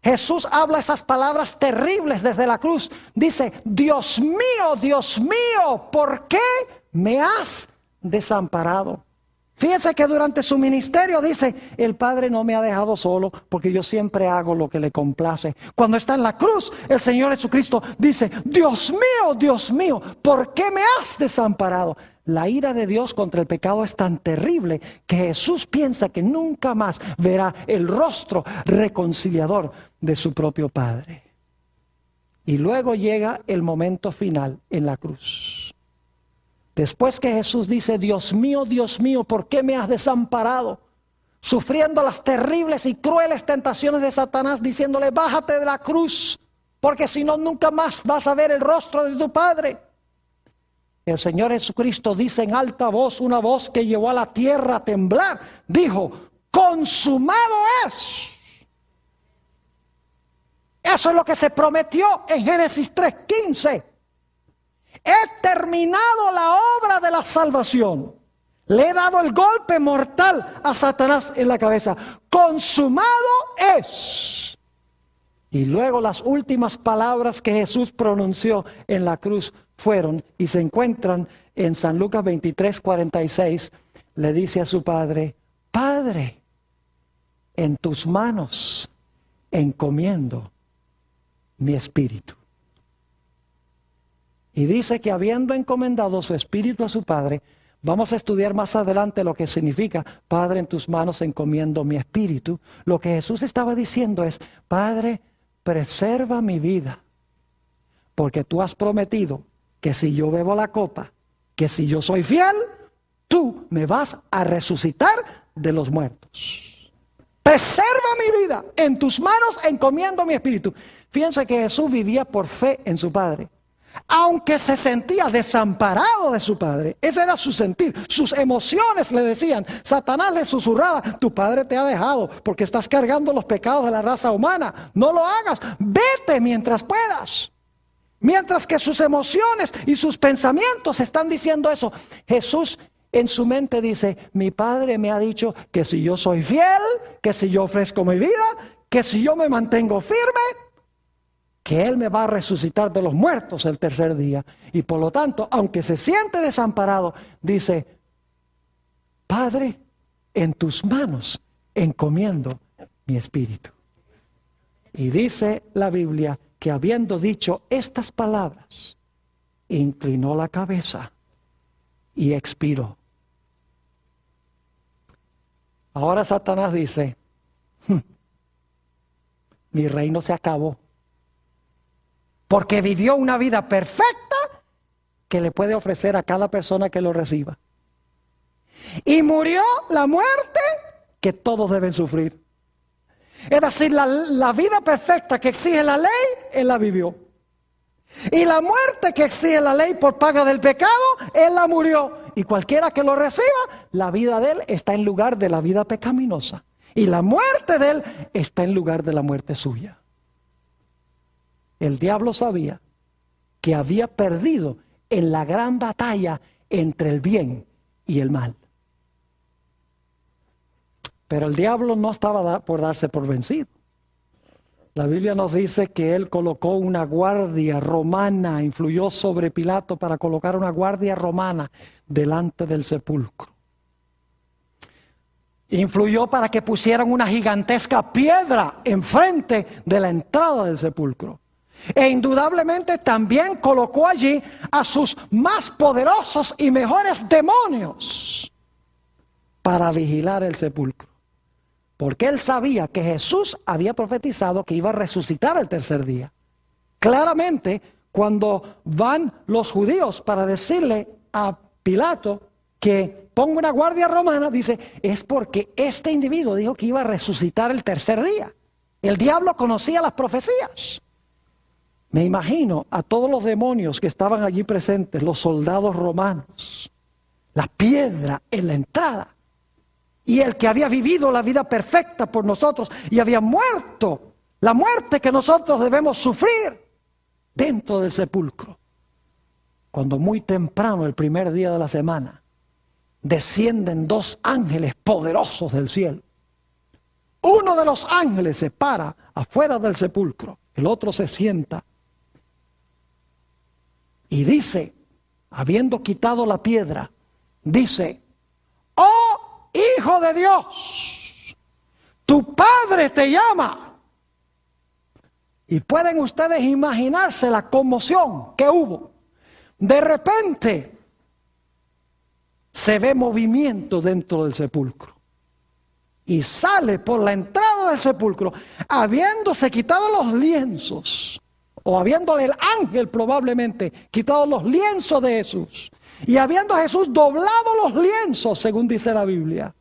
Jesús habla esas palabras terribles desde la cruz. Dice, Dios mío, ¿por qué me has desamparado? Fíjense que durante su ministerio dice, el Padre no me ha dejado solo porque yo siempre hago lo que le complace. Cuando está en la cruz, el Señor Jesucristo dice, Dios mío, ¿por qué me has desamparado? La ira de Dios contra el pecado es tan terrible que Jesús piensa que nunca más verá el rostro reconciliador de su propio Padre. Y luego llega el momento final en la cruz. Después que Jesús dice, Dios mío, ¿por qué me has desamparado? sufriendo las terribles y crueles tentaciones de Satanás, diciéndole: bájate de la cruz, porque si no, nunca más vas a ver el rostro de tu Padre. El Señor Jesucristo dice en alta voz, una voz que llevó a la tierra a temblar, dijo: consumado es. Eso es lo que se prometió en Génesis 3:15. He terminado la obra de la salvación. Le he dado el golpe mortal a Satanás en la cabeza. Consumado es. Y luego las últimas palabras que Jesús pronunció en la cruz fueron, y se encuentran en San Lucas 23:46, le dice a su Padre: Padre, en tus manos encomiendo mi espíritu. Y dice que habiendo encomendado su espíritu a su Padre, vamos a estudiar más adelante lo que significa: Padre, en tus manos encomiendo mi espíritu. Lo que Jesús estaba diciendo es: Padre, preserva mi vida, porque tú has prometido que si yo bebo la copa, que si yo soy fiel, tú me vas a resucitar de los muertos. Preserva mi vida, en tus manos encomiendo mi espíritu. Fíjense que Jesús vivía por fe en su Padre. Aunque se sentía desamparado de su Padre, ese era su sentir, sus emociones le decían, Satanás le susurraba: tu Padre te ha dejado porque estás cargando los pecados de la raza humana, no lo hagas, vete mientras puedas. Mientras que sus emociones y sus pensamientos están diciendo eso, Jesús en su mente dice: mi Padre me ha dicho que si yo soy fiel, que si yo ofrezco mi vida, que si yo me mantengo firme, que Él me va a resucitar de los muertos el tercer día. Y por lo tanto, aunque se siente desamparado, dice: Padre, en tus manos encomiendo mi espíritu. Y dice la Biblia que habiendo dicho estas palabras, inclinó la cabeza y expiró. Ahora Satanás dice: mi reino se acabó, porque vivió una vida perfecta que le puede ofrecer a cada persona que lo reciba. Y murió la muerte que todos deben sufrir. Es decir, la vida perfecta que exige la ley, Él la vivió. Y la muerte que exige la ley por paga del pecado, Él la murió. Y cualquiera que lo reciba, la vida de Él está en lugar de la vida pecaminosa. Y la muerte de Él está en lugar de la muerte suya. El diablo sabía que había perdido en la gran batalla entre el bien y el mal. Pero el diablo no estaba por darse por vencido. La Biblia nos dice que él colocó una guardia romana, influyó sobre Pilato para colocar una guardia romana delante del sepulcro. Influyó para que pusieran una gigantesca piedra enfrente de la entrada del sepulcro. E indudablemente también colocó allí a sus más poderosos y mejores demonios para vigilar el sepulcro. Porque él sabía que Jesús había profetizado que iba a resucitar el tercer día. Claramente, cuando van los judíos para decirle a Pilato que ponga una guardia romana, dice: es porque este individuo dijo que iba a resucitar el tercer día. El diablo conocía las profecías. Me imagino a todos los demonios que estaban allí presentes, los soldados romanos, la piedra en la entrada. Y el que había vivido la vida perfecta por nosotros y había muerto, la muerte que nosotros debemos sufrir dentro del sepulcro. Cuando muy temprano, el primer día de la semana, descienden dos ángeles poderosos del cielo. Uno de los ángeles se para afuera del sepulcro, el otro se sienta y dice, habiendo quitado la piedra, dice: ¡oh, Hijo de Dios, tu Padre te llama! Y pueden ustedes imaginarse la conmoción que hubo. De repente se ve movimiento dentro del sepulcro. Y sale por la entrada del sepulcro, habiéndose quitado los lienzos, o habiéndole el ángel probablemente quitado los lienzos de Jesús. Y habiendo Jesús doblado los lienzos, según dice la Biblia,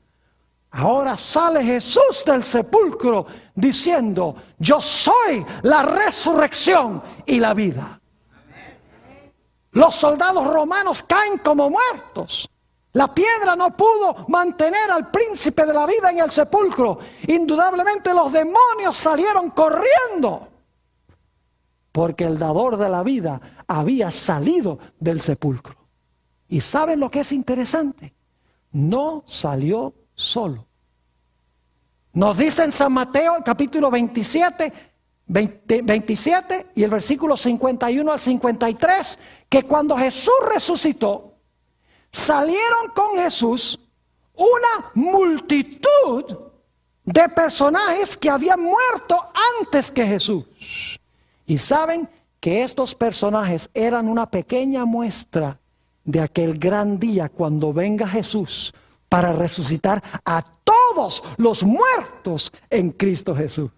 Ahora sale Jesús del sepulcro diciendo, yo soy la resurrección y la vida. Los soldados romanos caen como muertos. La piedra no pudo mantener al príncipe de la vida en el sepulcro. Indudablemente los demonios salieron corriendo, porque el dador de la vida había salido del sepulcro. ¿Y saben lo que es interesante? No salió solo. Nos dice en San Mateo, el capítulo 27 y el versículo 51 al 53, que cuando Jesús resucitó, salieron con Jesús una multitud de personajes que habían muerto antes que Jesús. Y saben que estos personajes eran una pequeña muestra de aquel gran día cuando venga Jesús para resucitar a todos los muertos en Cristo Jesús.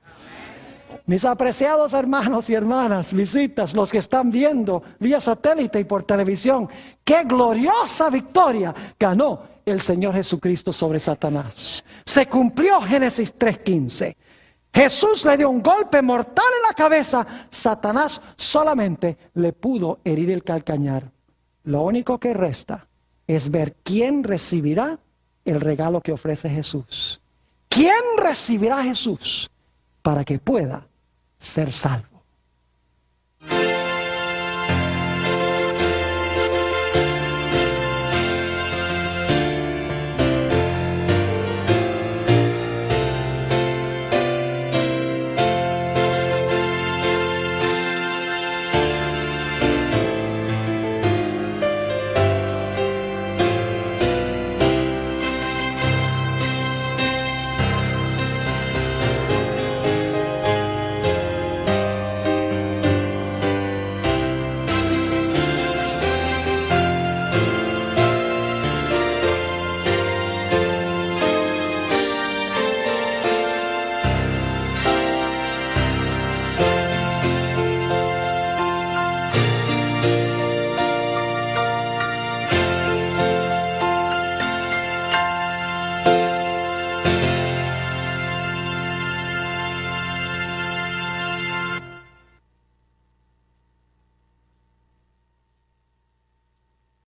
Mis apreciados hermanos y hermanas, visitas, los que están viendo vía satélite y por televisión, qué gloriosa victoria ganó el Señor Jesucristo sobre Satanás. Se cumplió Génesis 3:15. Jesús le dio un golpe mortal en la cabeza. Satanás solamente le pudo herir el calcañar. Lo único que resta es ver quién recibirá el regalo que ofrece Jesús. ¿Quién recibirá a Jesús para que pueda ser salvo?